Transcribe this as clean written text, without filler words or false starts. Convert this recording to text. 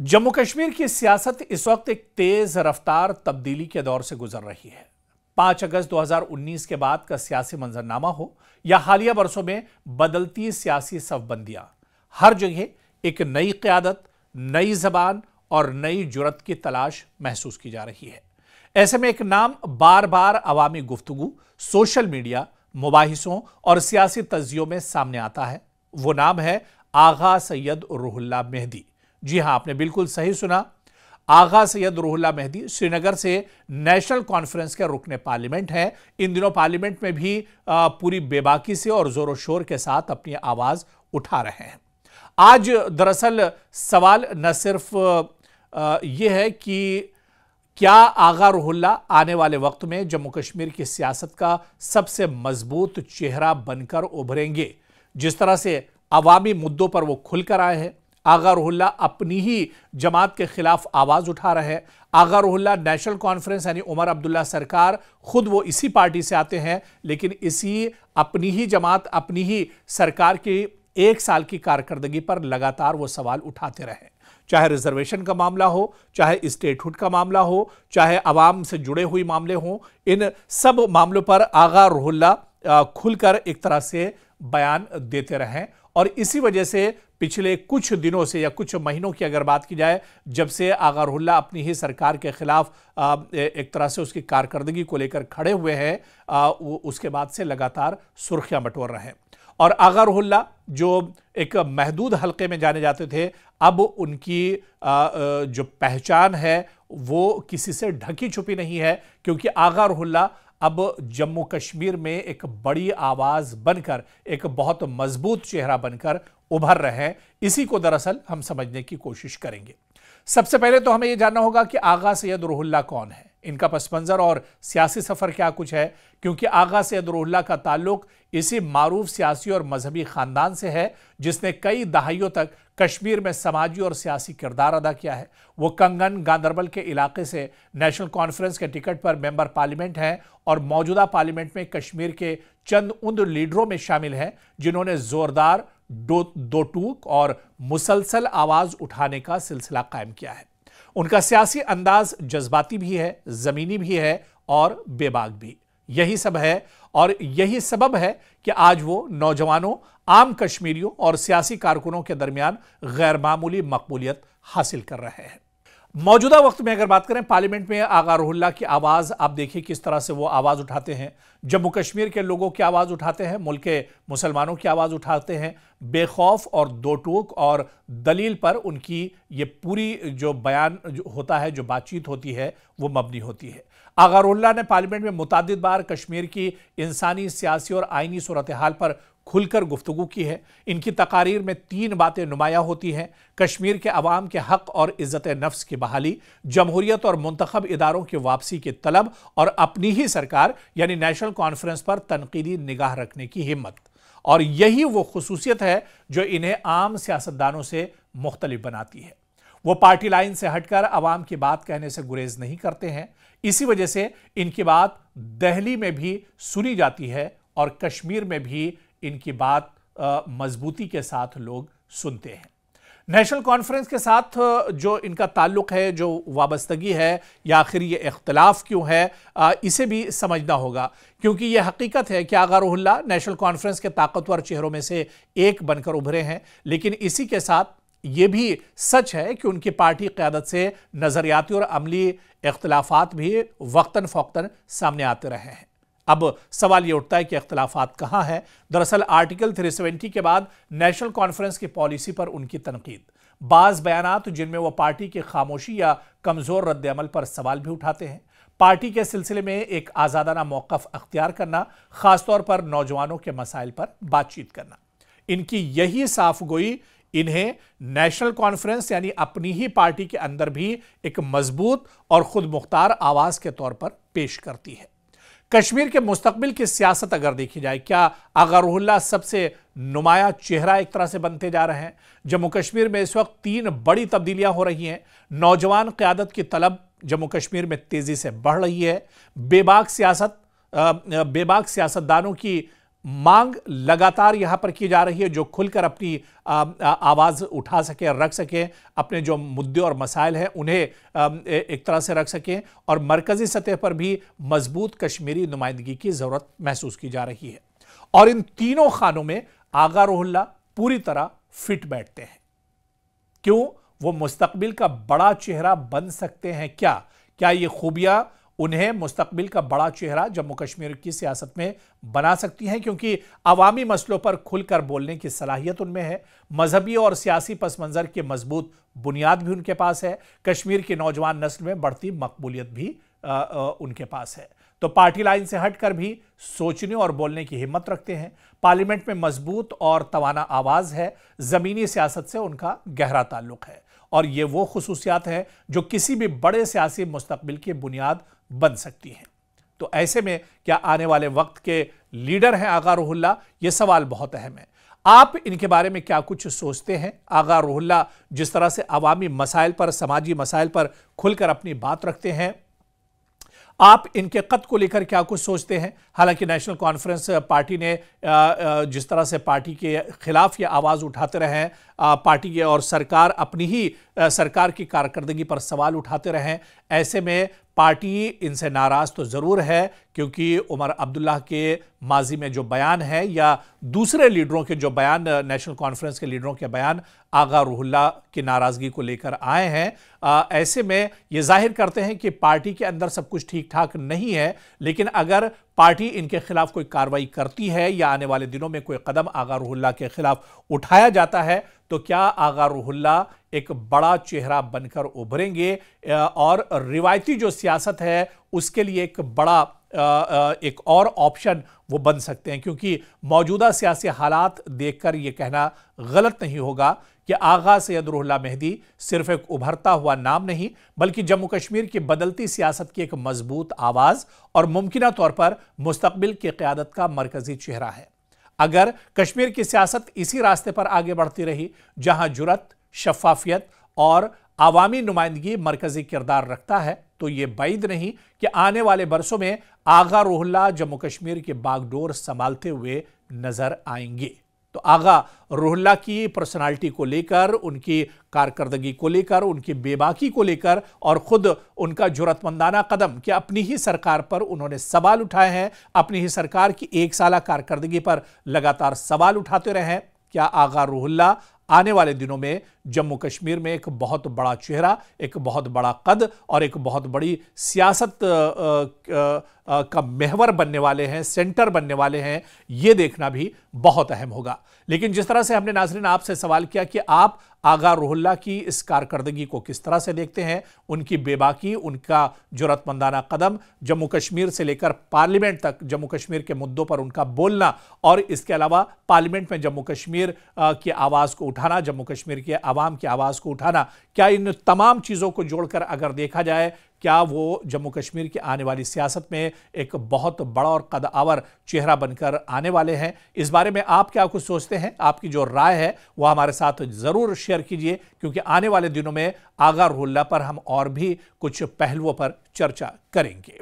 जम्मू कश्मीर की सियासत इस वक्त एक तेज रफ्तार तब्दीली के दौर से गुजर रही है। 5 अगस्त 2019 के बाद का सियासी मंजरनामा हो या हालिया बरसों में बदलती सियासी सफबंदियां, हर जगह एक नई क़यादत, नई जबान और नई जुर्रत की तलाश महसूस की जा रही है। ऐसे में एक नाम बार बार अवामी गुफ्तगू, सोशल मीडिया, मुबाहिसों और सियासी तज्जियों में सामने आता है। वो नाम है आगा सैयद रूहुल्लाह मेहदी। जी हां, आपने बिल्कुल सही सुना। आगा सैयद रूहुल्लाह मेहदी श्रीनगर से नेशनल कॉन्फ्रेंस के रुकने पार्लियामेंट हैं। इन दिनों पार्लियामेंट में भी पूरी बेबाकी से और जोरों शोर के साथ अपनी आवाज उठा रहे हैं। आज दरअसल सवाल न सिर्फ यह है कि क्या आगा रूहुल्लाह आने वाले वक्त में जम्मू कश्मीर की सियासत का सबसे मजबूत चेहरा बनकर उभरेंगे। जिस तरह से अवामी मुद्दों पर वो खुलकर आए हैं, आगा रूहुल्लाह अपनी ही जमात के खिलाफ आवाज उठा रहे हैं। आगा रूहुल्लाह नेशनल कॉन्फ्रेंस यानी उमर अब्दुल्ला सरकार, खुद वो इसी पार्टी से आते हैं, लेकिन इसी अपनी ही जमात, अपनी ही सरकार की 1 साल की कारकर्दगी पर लगातार वो सवाल उठाते रहे। चाहे रिजर्वेशन का मामला हो, चाहे स्टेटहुड का मामला हो, चाहे अवाम से जुड़े हुए मामले हों, इन सब मामलों पर आगा रूहुल्लाह खुलकर एक तरह से बयान देते रहें। और इसी वजह से पिछले कुछ दिनों से या कुछ महीनों की अगर बात की जाए, जब से आगा रूहुल्लाह अपनी ही सरकार के खिलाफ एक तरह से उसकी कारकर्दगी को लेकर खड़े हुए हैं, उसके बाद से लगातार सुर्खियां बटोर रहे हैं। और आगा रूहुल्लाह जो एक महदूद हल्के में जाने जाते थे, अब उनकी जो पहचान है वो किसी से ढकी छुपी नहीं है, क्योंकि आगा रूहुल्लाह अब जम्मू कश्मीर में एक बड़ी आवाज बनकर, एक बहुत मजबूत चेहरा बनकर उभर रहे हैं। इसी को दरअसल हम समझने की कोशिश करेंगे। सबसे पहले तो हमें यह जानना होगा कि आगा सैयद रूहुल्लाह कौन है, इनका पस मंजर और सियासी सफर क्या कुछ है, क्योंकि आगा सैयद रूहुल्लाह का ताल्लुक इसी मारूफ सियासी और मजहबी खानदान से है जिसने कई दहाइयों तक कश्मीर में समाजी और सियासी किरदार अदा किया है। वो कंगन गांदरबल के इलाके से नेशनल कॉन्फ्रेंस के टिकट पर मेंबर पार्लियामेंट हैं और मौजूदा पार्लियामेंट में कश्मीर के चंद उन लीडरों में शामिल हैं जिन्होंने जोरदार दो टूक और मुसलसल आवाज उठाने का सिलसिला कायम किया है। उनका सियासी अंदाज जज्बाती भी है, जमीनी भी है और बेबाक भी। यही सब है और यही सबब है कि आज वो नौजवानों, आम कश्मीरियों और सियासी कारकुनों के दरमियान गैर मामूली मकबूलियत हासिल कर रहे हैं। मौजूदा वक्त में अगर बात करें, पार्लियामेंट में आगा रूहुल्लाह की आवाज आप देखिए किस तरह से वो आवाज उठाते हैं। जम्मू कश्मीर के लोगों की आवाज उठाते हैं, मुल्क के मुसलमानों की आवाज उठाते हैं। बेखौफ और दो टूक और दलील पर उनकी ये पूरी जो बयान होता है, जो बातचीत होती है, वो मबनी होती है। आगा रूहुल्लाह ने पार्लियामेंट में मुतादिद बार कश्मीर की इंसानी, सियासी और आईनी सूरत हाल पर खुलकर गुफ्तगू की है। इनकी तकारीर में 3 बातें नुमायां होती हैं: कश्मीर के अवाम के हक और इज्जत नफ्स की बहाली, जमहूरियत और मुंतखब इदारों की वापसी की तलब और अपनी ही सरकार यानी नेशनल कॉन्फ्रेंस पर तनकीदी निगाह रखने की हिम्मत। और यही वो खुसूसियत है जो इन्हें आम सियासतदानों से मुख्तलिफ बनाती है। वो पार्टी लाइन से हटकर अवाम की बात कहने से गुरेज नहीं करते हैं। इसी वजह से इनकी बात दहली में भी सुनी जाती है और कश्मीर में भी इनकी बात मजबूती के साथ लोग सुनते हैं। नेशनल कॉन्फ्रेंस के साथ जो इनका ताल्लुक है, जो वाबस्तगी है, या आखिर ये इख्तलाफ क्यों है, इसे भी समझना होगा। क्योंकि ये हकीकत है कि आगा रूहुल्लाह नेशनल कॉन्फ्रेंस के ताकतवर चेहरों में से एक बनकर उभरे हैं, लेकिन इसी के साथ ये भी सच है कि उनकी पार्टी क़यादत से नज़रियाती और अमली इख्तलाफात भी वक्तन फ़ौक्तन सामने आते रहे हैं। अब सवाल ये उठता है कि इख्तलाफात कहाँ है। दरअसल आर्टिकल 370 के बाद नेशनल कॉन्फ्रेंस की पॉलिसी पर उनकी तनकीद, बाज़ बयानात जिनमें वो पार्टी की खामोशी या कमज़ोर रद्द-ए-अमल पर सवाल भी उठाते हैं, पार्टी के सिलसिले में एक आज़ादाना मौक़िफ़ अख्तियार करना, ख़ासतौर पर नौजवानों के मसाइल पर बातचीत करना, इनकी यही साफ़गोई इन्हें नेशनल कॉन्फ्रेंस यानी अपनी ही पार्टी के अंदर भी एक मजबूत और खुद मुख्तार आवाज़ के तौर पर पेश करती है। कश्मीर के मुस्तकबिल की सियासत अगर देखी जाए, क्या आगा रूहुल्लाह सबसे नुमाया चेहरा एक तरह से बनते जा रहे हैं? जम्मू कश्मीर में इस वक्त 3 बड़ी तब्दीलियां हो रही हैं। नौजवान क़यादत की तलब जम्मू कश्मीर में तेजी से बढ़ रही है। बेबाक सियासतदानों की मांग लगातार यहां पर की जा रही है, जो खुलकर अपनी आवाज उठा सके, रख सके, अपने जो मुद्दे और मसाइल हैं उन्हें एक तरह से रख सकें, और मरकजी सतह पर भी मजबूत कश्मीरी नुमाइंदगी की जरूरत महसूस की जा रही है। और इन तीनों खानों में आगा रुहुल्लाह पूरी तरह फिट बैठते हैं। क्यों? वो मुस्तकबिल का बड़ा चेहरा बन सकते हैं। क्या ये खूबियां उन्हें मुस्तकबिल का बड़ा चेहरा जम्मू कश्मीर की सियासत में बना सकती हैं? क्योंकि अवामी मसलों पर खुलकर बोलने की सलाहियत उनमें है, मजहबी और सियासी पस मंजर की मजबूत बुनियाद भी उनके पास है, कश्मीर की नौजवान नस्ल में बढ़ती मकबूलियत भी उनके पास है। तो पार्टी लाइन से हटकर भी सोचने और बोलने की हिम्मत रखते हैं। पार्लियामेंट में मजबूत और तवाना आवाज है, जमीनी सियासत से उनका गहरा ताल्लुक है, और ये वो खुसूसियात हैं जो किसी भी बड़े सियासी मुस्तकबिल की बुनियाद बन सकती हैं। तो ऐसे में क्या आने वाले वक्त के लीडर हैं आगा रुहुल्लाह? ये सवाल बहुत अहम है। आप इनके बारे में क्या कुछ सोचते हैं? आगा रुहुल्लाह जिस तरह से अवामी मसाइल पर, समाजी मसाइल पर खुलकर अपनी बात रखते हैं, आप इनके कद को लेकर क्या कुछ सोचते हैं? हालांकि नेशनल कॉन्फ्रेंस पार्टी ने जिस तरह से पार्टी के खिलाफ ये आवाज़ उठाते रहे, पार्टी के और सरकार अपनी ही सरकार की कारकर्दगी पर सवाल उठाते रहे, ऐसे में पार्टी इनसे नाराज़ तो ज़रूर है, क्योंकि उमर अब्दुल्ला के माजी में जो बयान है या दूसरे लीडरों के जो बयान, नेशनल कॉन्फ्रेंस के लीडरों के बयान आगा रुहुल्लाह की नाराज़गी को लेकर आए हैं। ऐसे में ये जाहिर करते हैं कि पार्टी के अंदर सब कुछ ठीक ठाक नहीं है, लेकिन अगर पार्टी इनके खिलाफ कोई कार्रवाई करती है या आने वाले दिनों में कोई कदम आगा रुहुल्लाह के खिलाफ उठाया जाता है, तो क्या आगा रुहुल्लाह एक बड़ा चेहरा बनकर उभरेंगे और रिवायती जो सियासत है उसके लिए एक बड़ा एक और ऑप्शन वो बन सकते हैं? क्योंकि मौजूदा सियासी हालात देखकर यह कहना गलत नहीं होगा कि आगा सैयद रुहुल्लाह मेहदी सिर्फ एक उभरता हुआ नाम नहीं, बल्कि जम्मू कश्मीर की बदलती सियासत की एक मजबूत आवाज और मुमकिना तौर पर मुस्तकबिल की क़यादत का मरकजी चेहरा है। अगर कश्मीर की सियासत इसी रास्ते पर आगे बढ़ती रही, जहां जुरत, शफाफियत और आवामी नुमाइंदगी मरकजी किरदार रखता है, तो यह बाइद नहीं कि आने वाले बरसों में आगा रुहुल्लाह जम्मू कश्मीर की बागडोर संभालते हुए नजर आएंगे। तो आगा रुहुल्लाह की पर्सनालिटी को लेकर, उनकी कारकर्दगी को लेकर, उनकी बेबाकी को लेकर और खुद उनका जुरतमंदाना कदम कि अपनी ही सरकार पर उन्होंने सवाल उठाए हैं, अपनी ही सरकार की 1 साला कारकर्दगी पर लगातार सवाल उठाते रहे हैं, क्या आगा रुहुल्लाह आने वाले दिनों में जम्मू कश्मीर में एक बहुत बड़ा चेहरा, एक बहुत बड़ा कद और एक बहुत बड़ी सियासत का महवर बनने वाले हैं, सेंटर बनने वाले हैं? ये देखना भी बहुत अहम होगा। लेकिन जिस तरह से हमने नाज़रीन आपसे सवाल किया कि आप आगा रुहुल्लाह की इस कारकर्दगी को किस तरह से देखते हैं, उनकी बेबाकी, उनका जुरतमंदाना कदम, जम्मू कश्मीर से लेकर पार्लियामेंट तक जम्मू कश्मीर के मुद्दों पर उनका बोलना, और इसके अलावा पार्लियामेंट में जम्मू कश्मीर की आवाज़ को उठाना, जम्मू कश्मीर के आवाम की आवाज़ को उठाना, क्या इन तमाम चीज़ों को जोड़कर अगर देखा जाए, क्या वो जम्मू कश्मीर की आने वाली सियासत में एक बहुत बड़ा और कदआवर चेहरा बनकर आने वाले हैं? इस बारे में आप क्या कुछ सोचते हैं? आपकी जो राय है वो हमारे साथ ज़रूर शेयर कीजिए, क्योंकि आने वाले दिनों में आगा रुहुल्लाह पर हम और भी कुछ पहलुओं पर चर्चा करेंगे।